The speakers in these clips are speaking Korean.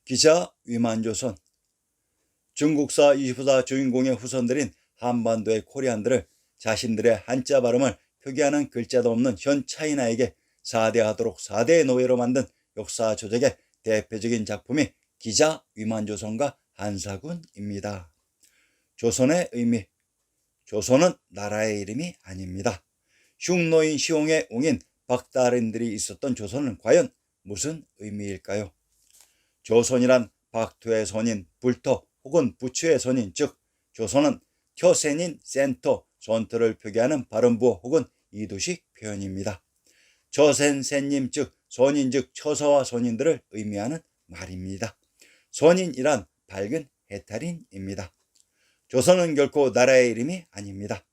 기자 위만조선. 중국사 24 주인공의 후손들인 한반도의 코리안들을 자신들의 한자 발음을 표기하는 글자도 없는 현 차이나에게 사대하도록 4대 노예로 만든 역사 조작의 대표적인 작품이 기자 위만조선과 한사군입니다. 조선의 의미. 조선은 나라의 이름이 아닙니다. 흉노인 시홍의 옹인 박다린들이 있었던 조선은 과연 무슨 의미일까요? 조선이란 박토의 선인 불토 혹은 부추의 선인, 즉 조선은 켜센인 센터, 전토를 표기하는 발음부호 혹은 이두식 표현입니다. 저센센님 즉 선인 즉 처서와 선인들을 의미하는 말입니다. 선인이란 밝은 해탈인입니다. 조선은 결코 나라의 이름이 아닙니다.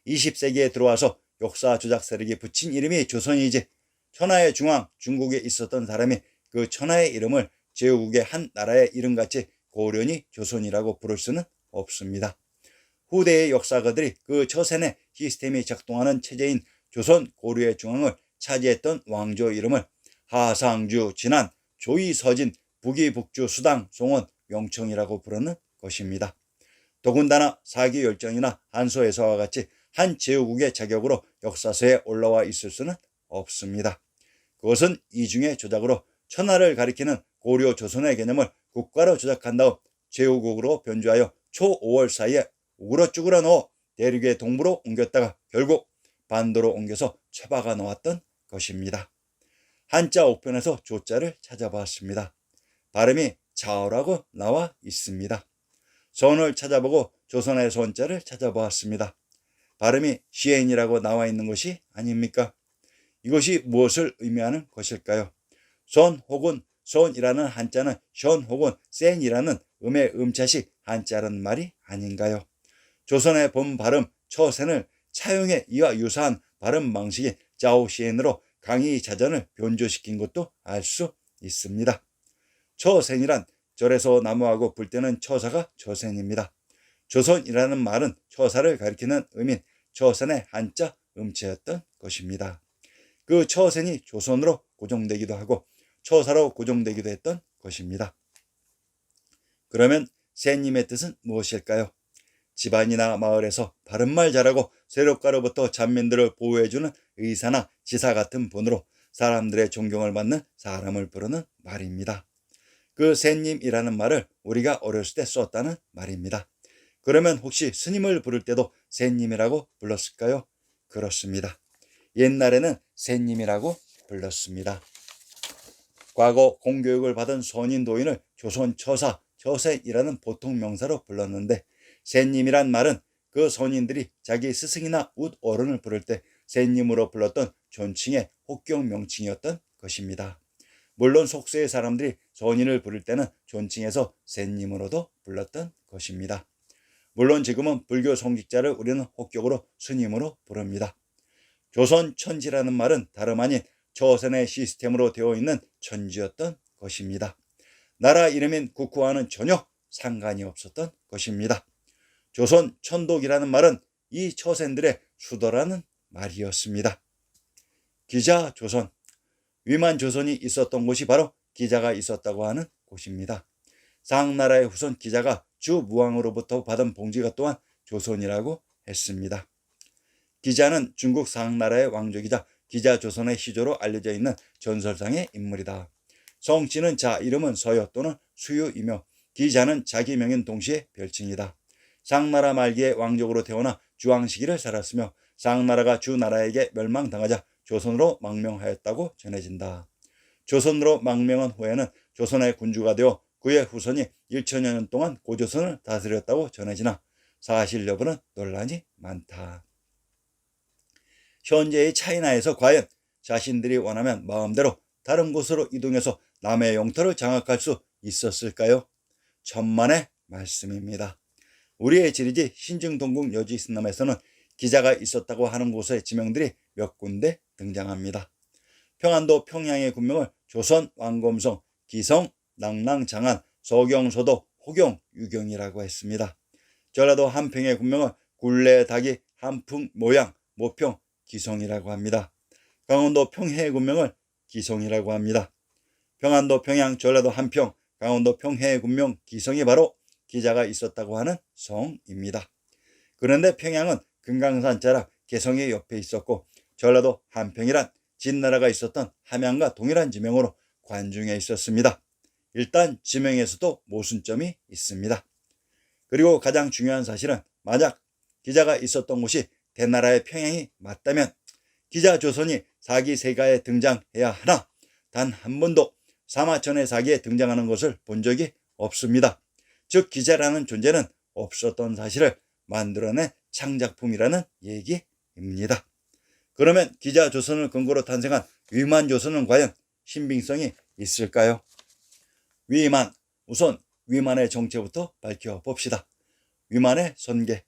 20세기에 들어와서 역사 조작 세력이 붙인 이름이 조선이지, 천하의 중앙 중국에 있었던 사람이 그 천하의 이름을 제국의 한 나라의 이름같이 고려니 조선이라고 부를 수는 없습니다. 후대의 역사가들이 그 처센의 시스템이 작동하는 체제인 조선 고려의 중앙을 차지했던 왕조 이름을 하상주, 진안, 조이, 서진, 북이, 북주, 수당, 송원, 명청이라고 부르는 것입니다. 더군다나 사기열전이나 한소에서와 같이 한 제후국의 자격으로 역사서에 올라와 있을 수는 없습니다. 그것은 이중의 조작으로 천하를 가리키는 고려 조선의 개념을 국가로 조작한 다음 제후국으로 변주하여 초 5월 사이에 우그러쭈그러 넣어 대륙의 동부로 옮겼다가 결국 반도로 옮겨서 처박아 놓았던 것입니다. 한자 옥편에서 조자를 찾아봤습니다. 발음이 자어라고 나와 있습니다. 선을 찾아보고 조선의 선자를 찾아보았습니다. 발음이 시엔이라고 나와 있는 것이 아닙니까? 이것이 무엇을 의미하는 것일까요? 선 혹은 선이라는 한자는 션 혹은 센이라는 음의 음차시 한자라는 말이 아닌가요? 조선의 본 발음 처센을 차용해 이와 유사한 발음 방식인 자오시엔으로 강의자전을 변조시킨 것도 알 수 있습니다. 처센이란 절에서 나무하고 불 때는 처사가 처센입니다. 조선이라는 말은 처사를 가리키는 의미인 처센의 한자 음체였던 것입니다. 그 처센이 조선으로 고정되기도 하고 처사로 고정되기도 했던 것입니다. 그러면 센님의 뜻은 무엇일까요? 집안이나 마을에서 바른말 잘하고 세력가로부터 잔민들을 보호해주는 의사나 지사 같은 분으로 사람들의 존경을 받는 사람을 부르는 말입니다. 그 센님이라는 말을 우리가 어렸을 때 썼다는 말입니다. 그러면 혹시 스님을 부를 때도 센님이라고 불렀을까요? 그렇습니다. 옛날에는 센님이라고 불렀습니다. 과거 공교육을 받은 선인도인을 조선 처사, 처세이라는 보통 명사로 불렀는데 센님이란 말은 그 선인들이 자기 스승이나 웃 어른을 부를 때 센님으로 불렀던 존칭의 혹경 명칭이었던 것입니다. 물론 속세의 사람들이 선인을 부를 때는 존칭해서 센님으로도 불렀던 것입니다. 물론 지금은 불교 성직자를 우리는 혹격으로 스님으로 부릅니다. 조선 천지라는 말은 다름 아닌 처선의 시스템으로 되어 있는 천지였던 것입니다. 나라 이름인 국호와는 전혀 상관이 없었던 것입니다. 조선 천독이라는 말은 이 처센들의 수도라는 말이었습니다. 기자 조선. 위만 조선이 있었던 곳이 바로 기자가 있었다고 하는 곳입니다. 상나라의 후손 기자가 주무왕으로부터 받은 봉지가 또한 조선이라고 했습니다. 기자는 중국 상나라의 왕족이자 기자 조선의 시조로 알려져 있는 전설상의 인물이다. 성씨는 자, 이름은 서여 또는 수유이며 기자는 자기 명인 동시에 별칭이다. 상나라 말기에 왕족으로 태어나 주왕 시기를 살았으며 상나라가 주나라에게 멸망당하자 조선으로 망명하였다고 전해진다. 조선으로 망명한 후에는 조선의 군주가 되어 그의 후손이 1000여 년 동안 고조선을 다스렸다고 전해지나 사실 여부는 논란이 많다. 현재의 차이나에서 과연 자신들이 원하면 마음대로 다른 곳으로 이동해서 남의 영토를 장악할 수 있었을까요? 천만의 말씀입니다. 우리의 지리지 신증동국 여지있음남에서는 기자가 있었다고 하는 곳의 지명들이 몇 군데 등장합니다. 평안도 평양의 군명을 조선, 왕검성, 기성, 낭랑, 장안, 서경, 소도, 호경, 유경이라고 했습니다. 전라도 한평의 군명을 굴레, 닭이, 한풍, 모양, 모평, 기성이라고 합니다. 강원도 평해의 군명을 기성이라고 합니다. 평안도, 평양, 전라도 한평, 강원도 평해군명 기성이 바로 기자가 있었다고 하는 성입니다. 그런데 평양은 금강산 자락 개성의 옆에 있었고 전라도 한평이란 진나라가 있었던 함양과 동일한 지명으로 관중에 있었습니다. 일단 지명에서도 모순점이 있습니다. 그리고 가장 중요한 사실은 만약 기자가 있었던 곳이 대나라의 평양이 맞다면 기자 조선이 사기세가에 등장해야 하나 단 한 번도 사마천의 사기에 등장하는 것을 본 적이 없습니다. 즉 기자라는 존재는 없었던 사실을 만들어낸 창작품이라는 얘기입니다. 그러면 기자 조선을 근거로 탄생한 위만 조선은 과연 신빙성이 있을까요? 위만, 우선 위만의 정체부터 밝혀봅시다. 위만의 선계.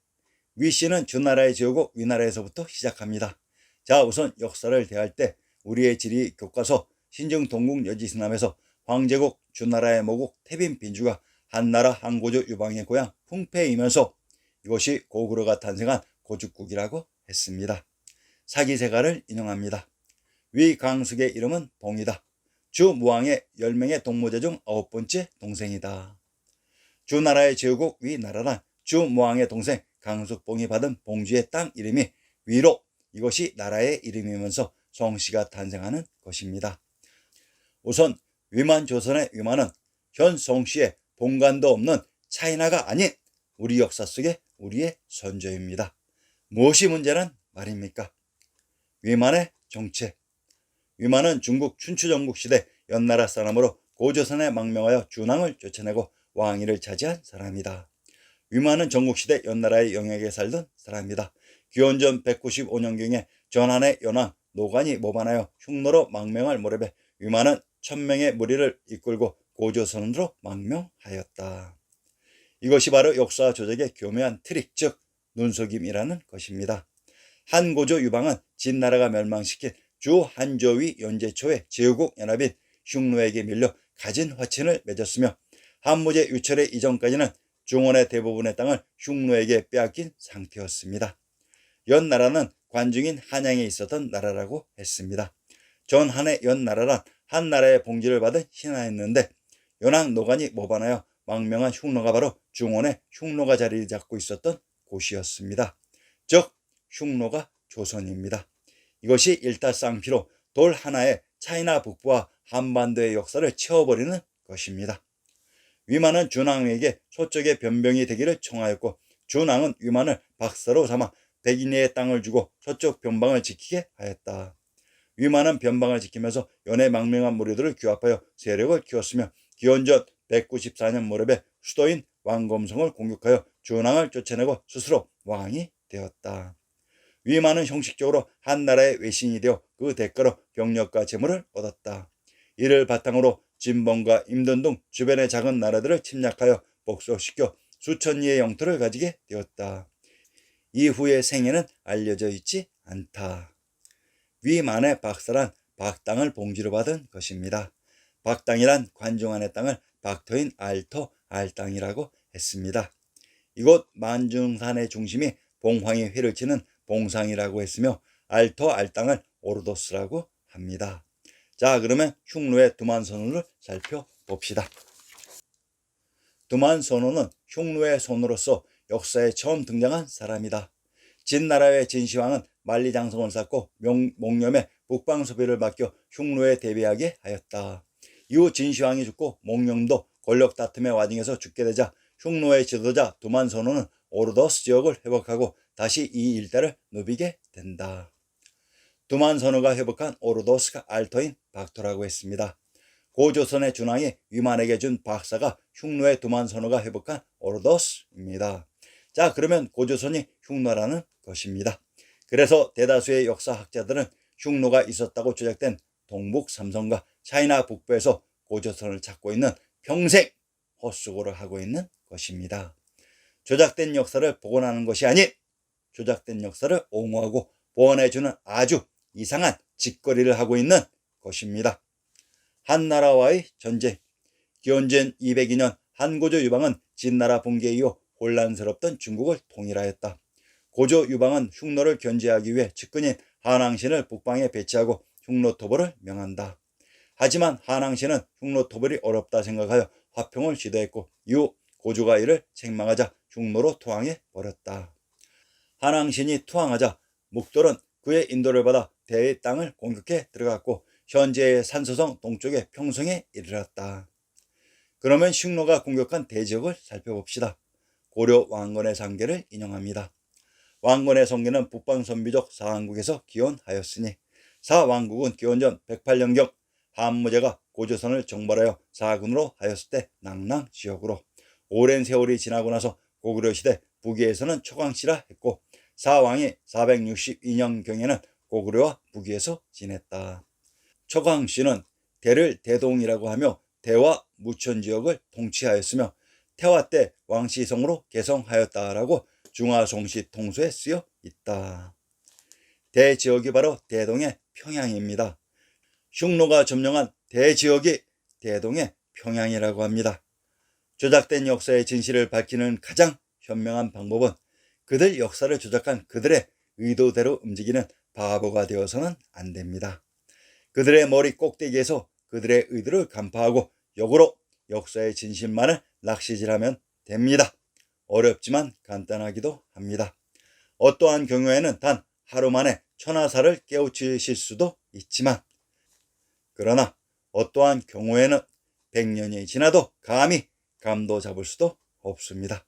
위씨는 주나라의 제후국 위나라에서부터 시작합니다. 자, 우선 역사를 대할 때 우리의 지리 교과서 신증동국 여지신함에서 황제국 주나라의 모국 태빈빈주가 한나라 한고조 유방의 고향 풍패이면서 이것이 고구려가 탄생한 고죽국이라고 했습니다. 사기세가를 인용합니다. 위 강숙의 이름은 봉이다. 주무왕의 10명의 동무제 중 9번째 동생이다. 주나라의 제후국 위나라란 주무왕의 동생 강숙봉이 받은 봉주의 땅 이름이 위로 이것이 나라의 이름이면서 성씨가 탄생하는 것입니다. 우선 위만 조선의 위만은 현 성씨의 본관도 없는 차이나가 아닌 우리 역사 속의 우리의 선조입니다. 무엇이 문제란 말입니까? 위만의 정체. 위만은 중국 춘추전국 시대 연나라 사람으로 고조선에 망명하여 준왕을 쫓아내고 왕위를 차지한 사람이다. 위만은 전국시대 연나라의 영역에 살던 사람이다. 기원전 195년경에 전한의 연왕 노관이 모반하여 흉노로 망명할 무렵에 위만은 1000명의 무리를 이끌고 고조선으로 망명하였다. 이것이 바로 역사 조작의 교묘한 트릭, 즉 눈속임이라는 것입니다. 한고조 유방은 진나라가 멸망시킨 주 한조위 연제초의 제후국 연합인 흉노에게 밀려 가진 화친을 맺었으며 한무제 유철의 이전까지는 중원의 대부분의 땅을 흉노에게 빼앗긴 상태였습니다. 연나라는 관중인 한양에 있었던 나라라고 했습니다. 전한의 연나라란 한나라의 봉지를 받은 신하였는데 연왕 노관이 모반하여 망명한 흉노가 바로 중원의 흉노가 자리를 잡고 있었던 곳이었습니다. 즉 흉노가 조선입니다. 이것이 일타쌍피로 돌 하나에 차이나 북부와 한반도의 역사를 채워버리는 것입니다. 위만은 준왕에게 서쪽의 변병이 되기를 청하였고 준왕은 위만을 박사로 삼아 백인의 땅을 주고 서쪽 변방을 지키게 하였다. 위만은 변방을 지키면서 연에 망명한 무리들을 규합하여 세력을 키웠으며 기원전 194년 무렵에 수도인 왕검성을 공격하여 준왕을 쫓아내고 스스로 왕이 되었다. 위만은 형식적으로 한나라의 외신이 되어 그 대가로 병력과 재물을 얻었다. 이를 바탕으로 진봉과 임든 등 주변의 작은 나라들을 침략하여 복속시켜 수천리의 영토를 가지게 되었다. 이후의 생애는 알려져 있지 않다. 위만의 박사란 박땅을 봉지로 받은 것입니다. 박땅이란 관중안의 땅을 박터인 알터, 알땅이라고 했습니다. 이곳 만중산의 중심이 봉황이 회를 치는 봉상이라고 했으며 알터, 알땅을 오르도스라고 합니다. 자, 그러면 흉노의 두만선호를 살펴봅시다. 두만선호는 흉노의 손으로서 역사에 처음 등장한 사람이다. 진나라의 진시황은 만리장성을 쌓고 목념의 북방소비를 맡겨 흉노에 대비하게 하였다. 이후 진시황이 죽고 목념도 권력 다툼의 와중에서 죽게 되자 흉노의 지도자 두만선호는 오르도스 지역을 회복하고 다시 이 일대를 누비게 된다. 두만선호가 회복한 오르도스가 알터인 박토라고 했습니다. 고조선의 준왕이 위만에게 준 박사가 흉노의 두만선호가 회복한 오르도스입니다. 자, 그러면 고조선이 흉노라는 것입니다. 그래서 대다수의 역사학자들은 흉노가 있었다고 조작된 동북 삼성과 차이나 북부에서 고조선을 찾고 있는 평생 헛수고를 하고 있는 것입니다. 조작된 역사를 복원하는 것이 아닌 조작된 역사를 옹호하고 보완해주는 아주 이상한 짓거리를 하고 있는 것입니다. 한나라와의 전쟁. 기원전 202년 한고조 유방은 진나라 붕괴 이후 혼란스럽던 중국을 통일하였다. 고조 유방은 흉노를 견제하기 위해 측근인 한왕신을 북방에 배치하고 흉노토벌을 명한다. 하지만 한왕신은 흉노토벌이 어렵다 생각하여 화평을 시도했고 이후 고조가 이를 책망하자 흉노로 투항해 버렸다. 한왕신이 투항하자 묵돌은 그의 인도를 받아 대의 땅을 공격해 들어갔고 현재의 산소성 동쪽의 평성에 이르렀다. 그러면 흉노가 공격한 대지역을 살펴봅시다. 고려 왕건의 상계를 인용합니다. 왕건의 성계는 북방선비족 사한국에서 기원하였으니 사왕국은 기원전 108년경 한무제가 고조선을 정벌하여 사군으로 하였을 때 낭랑지역으로 오랜 세월이 지나고 나서 고구려 시대 북위에서는 초강씨라 했고 사왕이 462년경에는 고구려와 북위에서 지냈다. 초강씨는 대를 대동이라고 하며 대와 무천지역을 통치하였으며 태화 때 왕시성으로 개성하였다라고 중화송시 통소에 쓰여 있다. 대지역이 바로 대동의 평양입니다. 흉노가 점령한 대지역이 대동의 평양이라고 합니다. 조작된 역사의 진실을 밝히는 가장 현명한 방법은 그들 역사를 조작한 그들의 의도대로 움직이는 바보가 되어서는 안 됩니다. 그들의 머리 꼭대기에서 그들의 의도를 간파하고 역으로 역사의 진실만을 낚시질하면 됩니다. 어렵지만 간단하기도 합니다. 어떠한 경우에는 단 하루 만에 천하사를 깨우치실 수도 있지만 그러나 어떠한 경우에는 100년이 지나도 감히 감도 잡을 수도 없습니다.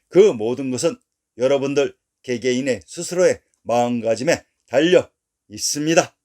그 모든 것은 여러분들 개개인의 스스로의 마음가짐에 달려 있습니다.